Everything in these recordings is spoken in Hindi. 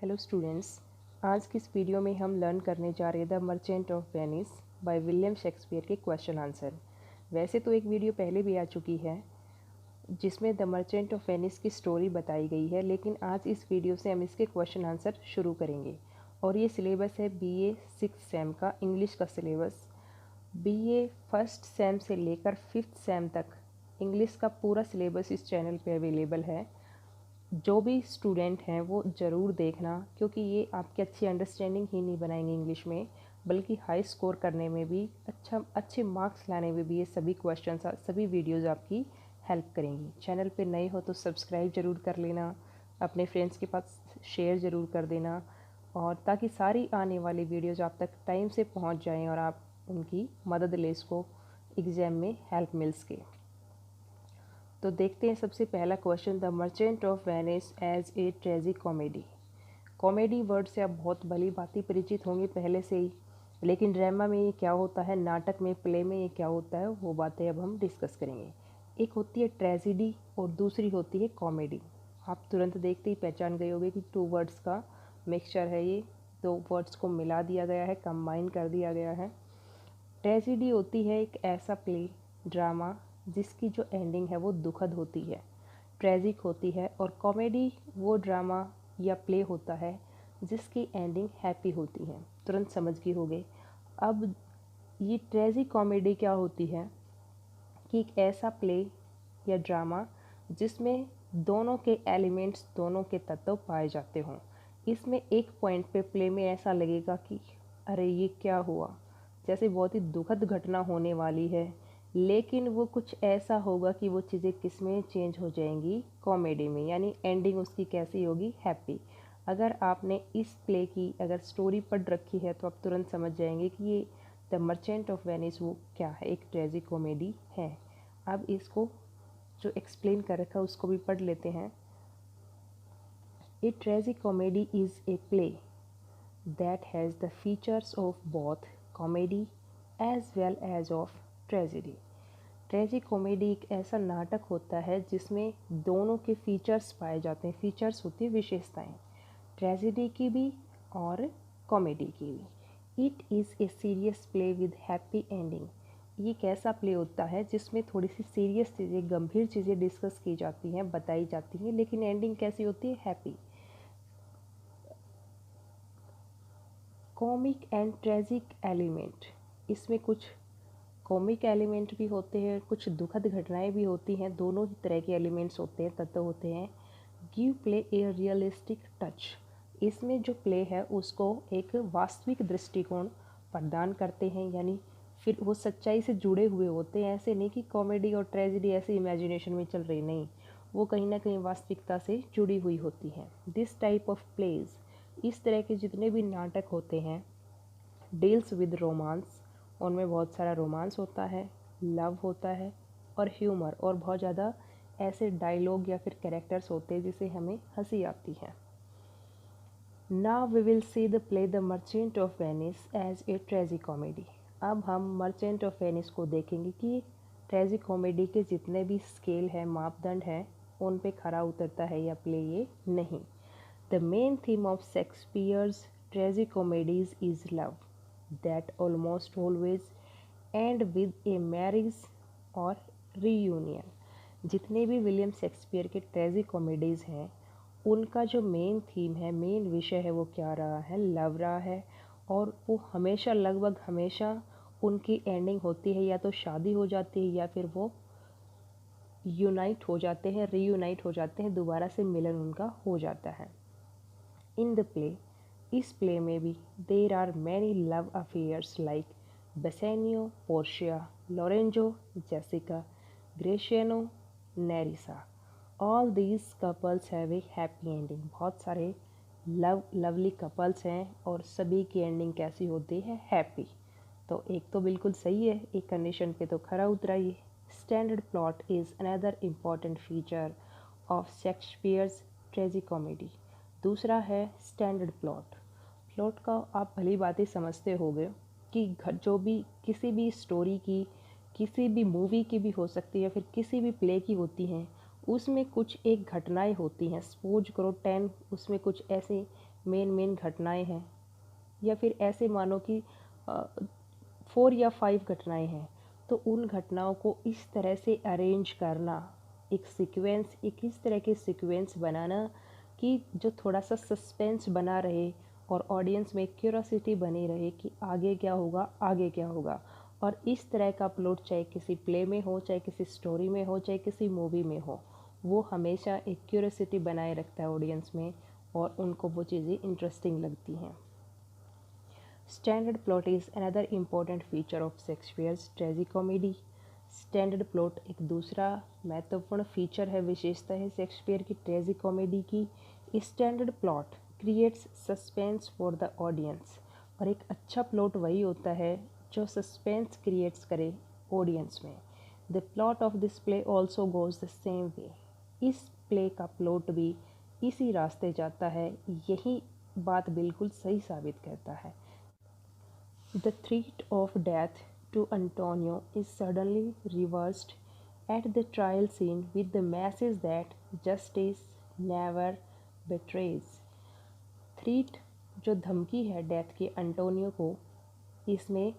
हेलो स्टूडेंट्स, आज की इस वीडियो में हम लर्न करने जा रहे हैं the merchant of Venice by William Shakespeare के क्वेश्चन आंसर। वैसे तो एक वीडियो पहले भी आ चुकी है जिसमें द मर्चेंट ऑफ वेनिस की स्टोरी बताई गई है, लेकिन आज इस वीडियो से हम इसके क्वेश्चन आंसर शुरू करेंगे। और ये सिलेबस है BA 6 सेम का इंग्लिश का सिलेबस। BA फर्स्ट सेम से लेकर 5th सेम तक इंग्लिश का पूरा सिलेबस इस चैनल पे अवेलेबल है। जो भी स्टूडेंट हैं वो ज़रूर देखना, क्योंकि ये आपकी अच्छी अंडरस्टैंडिंग ही नहीं बनाएंगे इंग्लिश में, बल्कि हाई स्कोर करने में भी, अच्छे मार्क्स लाने में भी ये सभी क्वेश्चंस, सभी वीडियोज़ आपकी हेल्प करेंगी। चैनल पे नए हो तो सब्सक्राइब ज़रूर कर लेना, अपने फ्रेंड्स के पास शेयर ज़रूर कर देना, और ताकि सारी आने वाली वीडियोज़ आप तक टाइम से पहुँच जाएँ और आप उनकी मदद ले सको, एग्ज़ाम में हेल्प मिल सके। तो देखते हैं सबसे पहला question, the merchant of Venice as a tragic comedy. Comedy word से आप बहुत भली भांति परिचित होंगे पहले से ही, लेकिन ड्रामा में ये क्या होता है, नाटक में, प्ले में ये क्या होता है, वो बातें अब हम डिस्कस करेंगे। एक होती है ट्रेजिडी और दूसरी होती है कॉमेडी। आप तुरंत देखते ही पहचान गए होंगे कि 2 वर्ड्स का मिक्सचर है, ये 2 वर्ड्स को मिला दिया गया है, कंबाइन कर दिया गया है। ट्रेजिडी होती है एक ऐसा प्ले, ड्रामा जिसकी जो एंडिंग है वो दुखद होती है, ट्रेजिक होती है। और कॉमेडी वो ड्रामा या प्ले होता है जिसकी एंडिंग हैप्पी होती है। तुरंत समझ गए होंगे। अब ये ट्रेजिक कॉमेडी क्या होती है कि एक ऐसा प्ले या ड्रामा जिसमें दोनों के एलिमेंट्स, दोनों के तत्व पाए जाते हों। इसमें एक पॉइंट पे प्ले में ऐसा लगेगा कि अरे ये क्या हुआ, जैसे बहुत ही दुखद घटना होने वाली है, लेकिन वो कुछ ऐसा होगा कि वो चीज़ें किस में चेंज हो जाएंगी, कॉमेडी में, यानी एंडिंग उसकी कैसी होगी, हैप्पी। अगर आपने इस प्ले की अगर स्टोरी पढ़ रखी है तो आप तुरंत समझ जाएंगे कि ये द मर्चेंट ऑफ वेनिस वो क्या है, एक ट्रेजिक कॉमेडी है। अब इसको जो एक्सप्लेन कर रखा है उसको भी पढ़ लेते हैं। A tragic comedy is a play that has the features of both comedy as well as of tragedy। Tragic comedy एक ऐसा नाटक होता है जिसमें दोनों के फीचर्स पाए जाते हैं। फीचर्स होती है विशेषताएं, ट्रेजिडी की भी और कॉमेडी की भी। It is a serious play with happy ending. ये एक ऐसा प्ले होता है जिसमें थोड़ी सी सीरियस चीज़ें, गंभीर चीज़ें डिस्कस की जाती हैं, बताई जाती हैं, लेकिन एंडिंग कैसी होती है, happy. Comic and tragic element, इसमें कुछ कॉमिक एलिमेंट भी होते हैं, कुछ दुखद घटनाएं भी होती हैं, दोनों ही तरह के एलिमेंट्स होते हैं, तत्व होते हैं। गिव प्ले ए रियलिस्टिक टच, इसमें जो प्ले है उसको एक वास्तविक दृष्टिकोण प्रदान करते हैं, यानी फिर वो सच्चाई से जुड़े हुए होते हैं। ऐसे नहीं कि कॉमेडी और ट्रेजिडी ऐसे इमेजिनेशन में चल रही, नहीं, वो कहीं ना कहीं वास्तविकता से जुड़ी हुई होती हैं। दिस टाइप ऑफ प्लेज, इस तरह के जितने भी नाटक होते हैं, डील्स विद रोमांस, उनमें बहुत सारा रोमांस होता है, लव होता है, और ह्यूमर, और बहुत ज़्यादा ऐसे डायलॉग या फिर कैरेक्टर्स होते हैं जिसे हमें हंसी आती है। Now we will see the play the merchant of Venice as a tragic comedy. अब हम मर्चेंट ऑफ वेनिस को देखेंगे कि ट्रेजिक कॉमेडी के जितने भी स्केल है, मापदंड हैं, उन पे खरा उतरता है या प्ले ये नहीं। The main theme of Shakespeare's tragic comedies is love that almost always end with a marriage और reunion। जितने भी विलियम शेक्सपियर के ट्रेजिक कॉमेडीज़ हैं, उनका जो मेन थीम है, मेन विषय है, वो क्या रहा है, लव रहा है। और वो हमेशा, लगभग हमेशा उनकी एंडिंग होती है या तो शादी हो जाती है या फिर वो यूनाइट हो जाते हैं, रीयूनाइट हो जाते हैं, दोबारा से मिलन उनका हो जाता है। इन द प्ले, इस प्ले में भी there are many love affairs like Bassanio, Portia, Lorenzo, Jessica, Gratiano, Nerissa. All these couples have a happy ending. बहुत सारे लवली कपल्स हैं और सभी की एंडिंग कैसी होती है, हैप्पी। तो एक तो बिल्कुल सही है, एक कंडीशन पे तो खरा उतरा ही। Standard plot is another important feature of Shakespeare's tragic comedy. दूसरा है स्टैंडर्ड प्लॉट। प्लॉट का आप भली बातें समझते होंगे कि जो भी किसी भी स्टोरी की, किसी भी मूवी की भी हो सकती है, फिर किसी भी प्ले की होती हैं, उसमें कुछ एक घटनाएं होती हैं। सपोज करो 10, उसमें कुछ ऐसे मेन घटनाएं हैं, या फिर ऐसे मानो कि 4 या 5 घटनाएं हैं, तो उन घटनाओं को इस तरह से अरेंज करना, एक सीक्वेंस, एक इस तरह के सीक्वेंस बनाना कि जो थोड़ा सा सस्पेंस बना रहे और ऑडियंस में क्यूरोसिटी बनी रहे कि आगे क्या होगा, आगे क्या होगा। और इस तरह का प्लॉट चाहे किसी प्ले में हो, चाहे किसी स्टोरी में हो, चाहे किसी मूवी में हो, वो हमेशा एक क्यूरोसिटी बनाए रखता है ऑडियंस में और उनको वो चीज़ें इंटरेस्टिंग लगती हैं। Standard plot is another important feature of Shakespeare's tragicomedy. Standard plot एक दूसरा महत्वपूर्ण फीचर है, विशेषता है शेक्सपियर की ट्रेजिकॉमेडी की। Standard plot creates suspense for the audience. और एक अच्छा प्लॉट वही होता है जो सस्पेंस क्रिएट्स करे ऑडियंस में। The plot of this play also goes the same way. इस प्ले का प्लॉट भी इसी रास्ते जाता है, यही बात बिल्कुल सही साबित करता है। The threat of death to Antonio is suddenly reversed at the trial scene with the message that justice never betrays. Threat जो धमकी है डेथ की अंटोनियो को, इसमें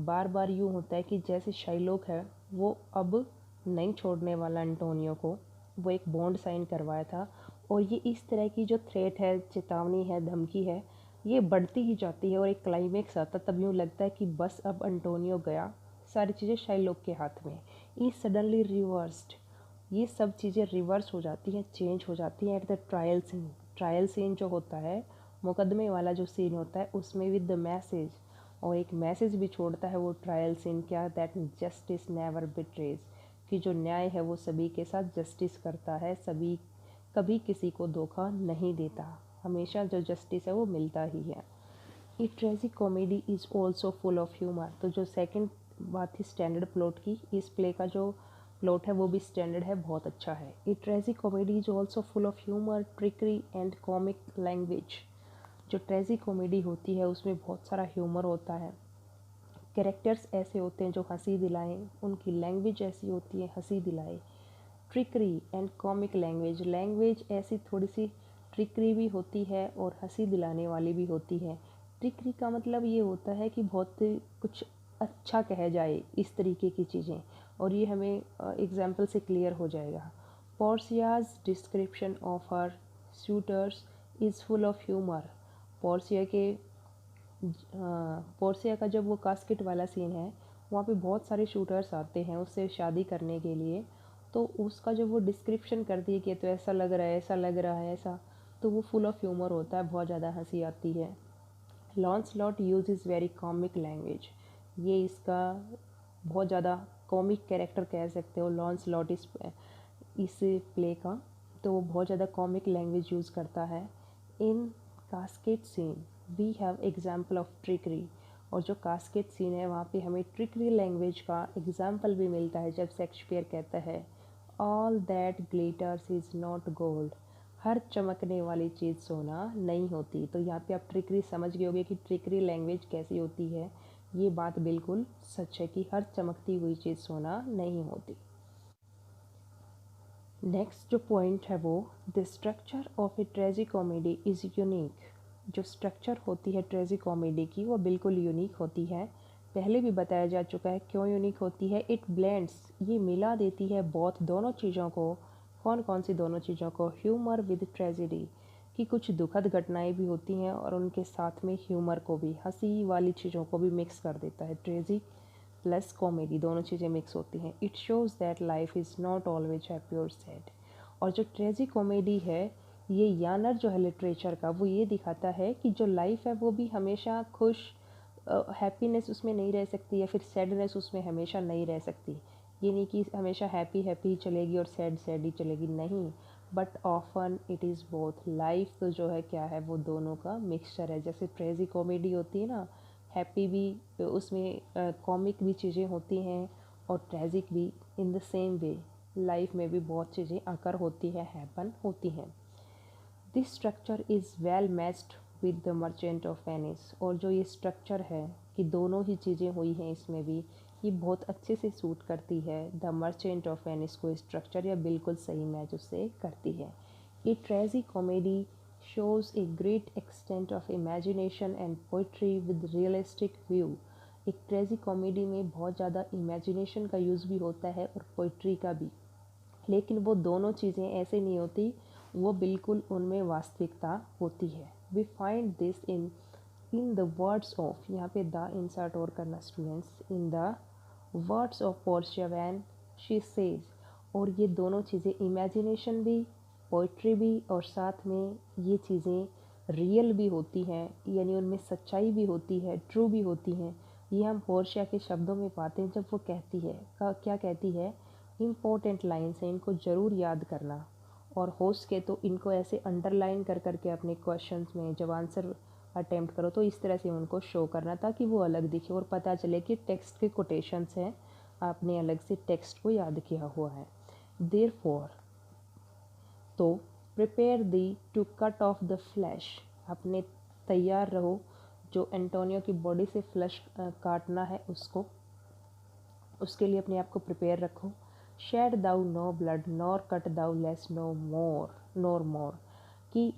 बार बार यूँ होता है कि जैसे शाइलोक है वो अब नहीं छोड़ने वाला अंटोनियो को, वो एक बॉन्ड साइन करवाया था। और ये इस तरह की जो थ्रेट है, चेतावनी है, धमकी है, ये बढ़ती ही जाती है और एक क्लाइमेक्स आता, तब यूँ लगता है कि बस अब अंटोनियो गया, सारी चीज़ें शाइलोक के हाथ में। ई सडनली रिवर्स्ड, ये सब चीज़ें रिवर्स हो जाती हैं, चेंज हो जाती हैं at the trial scene. Trial scene जो होता है, मुकदमे वाला जो सीन होता है, उसमें विद द मैसेज, और एक मैसेज भी छोड़ता है वो ट्रायल सीन, क्या, दैट जस्टिस नेवर बिट्रेज, कि जो न्याय है वो सभी के साथ जस्टिस करता है, सभी कभी किसी को धोखा नहीं देता, हमेशा जो जस्टिस है वो मिलता ही है। A tragic comedy is also full of humour. तो जो सेकंड बात थी स्टैंडर्ड प्लॉट की, इस प्ले का जो प्लॉट है वो भी स्टैंडर्ड है, बहुत अच्छा है। A tragic comedy is also full of humour, trickery and comic language. जो ट्रेजिक कॉमेडी होती है उसमें बहुत सारा ह्यूमर होता है, कैरेक्टर्स ऐसे होते हैं जो हंसी दिलाएं, उनकी लैंग्वेज ऐसी होती है हंसी दिलाए। Trickery and comic language, language ऐसी थोड़ी सी ट्रिकरी भी होती है और हंसी दिलाने वाली भी होती है। ट्रिकरी का मतलब ये होता है कि बहुत कुछ अच्छा कह जाए, इस तरीके की चीज़ें, और ये हमें एग्जाम्पल से क्लियर हो जाएगा। Portia's description of her suitors is full of humour. Portia के पोर्सिया का जब वो कास्केट वाला सीन है, वहाँ पे बहुत सारे शूटर्स आते हैं उससे शादी करने के लिए, तो उसका जब वो डिस्क्रिप्शन कर दी कि तो ऐसा लग रहा है, ऐसा लग रहा है, ऐसा, तो वो फुल ऑफ ह्यूमर होता है, बहुत ज़्यादा हंसी आती है। Launcelot use is very comic language, ये इसका बहुत ज़्यादा कॉमिक कैरेक्टर कह सकते हो लॉन्सलॉट इस प्ले का, तो वो बहुत ज़्यादा कॉमिक लैंग्वेज यूज़ करता है। In casket scene we have example of trickery, और जो कास्केट सीन है वहाँ पे हमें ट्रिकरी लैंग्वेज का एग्जाम्पल भी मिलता है, जब शेक्सपियर कहता है all that glitters is not gold, हर चमकने वाली चीज़ सोना नहीं होती। तो यहाँ पे आप ट्रिकरी समझ गए होंगे कि ट्रिकरी लैंग्वेज कैसी होती है, ये बात बिल्कुल सच है कि हर चमकती हुई चीज़ सोना नहीं होती। नेक्स्ट जो पॉइंट है वो, the structure of A tragic comedy is unique. जो स्ट्रक्चर होती है ट्रेजिक कॉमेडी की वो बिल्कुल यूनिक होती है, पहले भी बताया जा चुका है क्यों यूनिक होती है। इट ब्लेंड्स, ये मिला देती है बोथ, दोनों चीज़ों को। कौन कौन सी दोनों चीज़ों को? ह्यूमर विद ट्रेजिडी, कि कुछ दुखद घटनाएं भी होती हैं और उनके साथ में ह्यूमर को भी, हंसी वाली चीज़ों को भी मिक्स कर देता है। ट्रेजिक प्लस कॉमेडी, दोनों चीज़ें मिक्स होती हैं। It shows that life is not always happy और सैड। और जो ट्रेजिक कॉमेडी है, ये यानर जो है लिटरेचर का, वो ये दिखाता है कि जो लाइफ है वो भी हमेशा खुश, हैप्पीनेस उसमें नहीं रह सकती, या फिर सैडनेस उसमें हमेशा नहीं रह सकती। ये नहीं कि हमेशा हैप्पी हैप्पी ही चलेगी और सैड सैड ही चलेगी, नहीं, but often it is both. Life तो जो है क्या है, वो दोनों का मिक्सचर है। जैसे ट्रेजिक कॉमेडी होती है ना, हैप्पी भी उसमें कॉमिक भी चीज़ें होती हैं और ट्रेजिक भी, in the same way life में भी बहुत चीज़ें आकर होती है, हैपन होती हैं। This structure is well matched with the merchant of Venice. और जो ये स्ट्रक्चर है कि दोनों ही चीज़ें हुई हैं इसमें भी, ये बहुत अच्छे से सूट करती है द मर्चेंट ऑफ वेनिस को। स्ट्रक्चर या बिल्कुल सही मैच उससे करती है। A tragic comedy shows a great extent of imagination and poetry with realistic view। एक ट्रेजी कॉमेडी में बहुत ज़्यादा इमेजिनेशन का यूज़ भी होता है और पोइट्री का भी, लेकिन वो दोनों चीज़ें ऐसे नहीं होती, वो बिल्कुल उनमें वास्तविकता होती है। We find this in the words of, यहाँ पे द इंसर्ट और करना students, in the words of Portia when she says. और ये दोनों चीज़ें इमेजिनेशन भी, पोइट्री भी, और साथ में ये चीज़ें रियल भी होती हैं, यानी उनमें सच्चाई भी होती है, ट्रू भी होती हैं। ये हम पोर्शिया के शब्दों में पाते हैं जब वो कहती है, क्या कहती है, इम्पोर्टेंट लाइन्स हैं, इनको ज़रूर याद करना। और हो सके तो इनको ऐसे अंडरलाइन कर करके अपने क्वेश्चंस में जब आंसर अटेम्प्ट करो तो इस तरह से उनको शो करना, ताकि वो अलग दिखे और पता चले कि टेक्स्ट के कोटेशंस हैं, आपने अलग से टेक्स्ट को याद किया हुआ है। देयरफॉर, तो prepare thee to cut off the flesh, अपने तैयार रहो जो एंटोनियो की बॉडी से फ्लैश काटना है उसको, उसके लिए अपने आप को प्रिपेयर रखो। शेड दाउ नो ब्लड नॉर कट दाउ लेस नो मोर नोर मोर, कि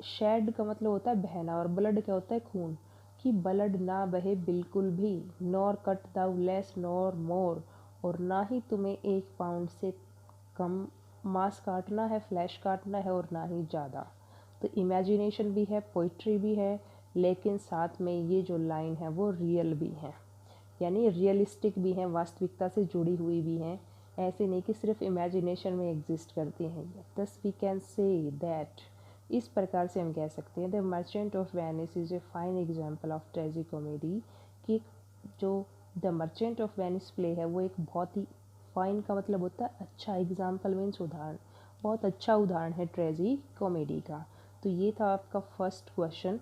शेड का मतलब होता है बहना और ब्लड क्या होता है खून, कि ब्लड ना बहे बिल्कुल भी, नॉर कट दाउ लेस नॉर मोर, और ना ही तुम्हें 1 पाउंड से कम मांस काटना है, फ्लैश काटना है, और ना ही ज़्यादा। तो इमेजिनेशन भी है, पोइट्री भी है, लेकिन साथ में ये जो लाइन है वो रियल भी है, यानी रियलिस्टिक भी हैं, वास्तविकता से जुड़ी हुई भी हैं, ऐसे नहीं कि सिर्फ इमेजिनेशन में एग्जिस्ट करती हैं। दस वी कैन से दैट, इस प्रकार से हम कह सकते हैं the merchant of Venice is a fine example of ट्रेजी comedy, कि जो the merchant of Venice play है वो एक बहुत ही फाइन का मतलब होता है अच्छा, एग्जाम्पल मीन्स उदाहरण, बहुत अच्छा उदाहरण है ट्रेजी कॉमेडी का। तो ये था आपका first question,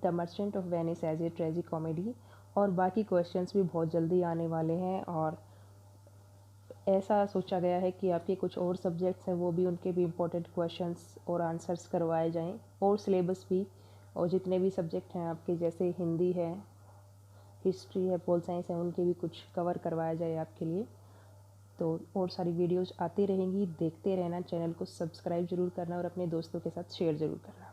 the merchant of Venice as a tragic comedy. और बाकी क्वेश्चंस भी बहुत जल्दी आने वाले हैं, और ऐसा सोचा गया है कि आपके कुछ और सब्जेक्ट्स हैं वो भी, उनके भी इम्पोर्टेंट क्वेश्चंस और आंसर्स करवाए जाएं, और सिलेबस भी, और जितने भी सब्जेक्ट हैं आपके जैसे हिंदी है, हिस्ट्री है, पोल साइंस है, उनके भी कुछ कवर करवाया जाए आपके लिए। तो और सारी वीडियोज़ आती रहेंगी, देखते रहना, चैनल को सब्सक्राइब ज़रूर करना और अपने दोस्तों के साथ शेयर ज़रूर करना।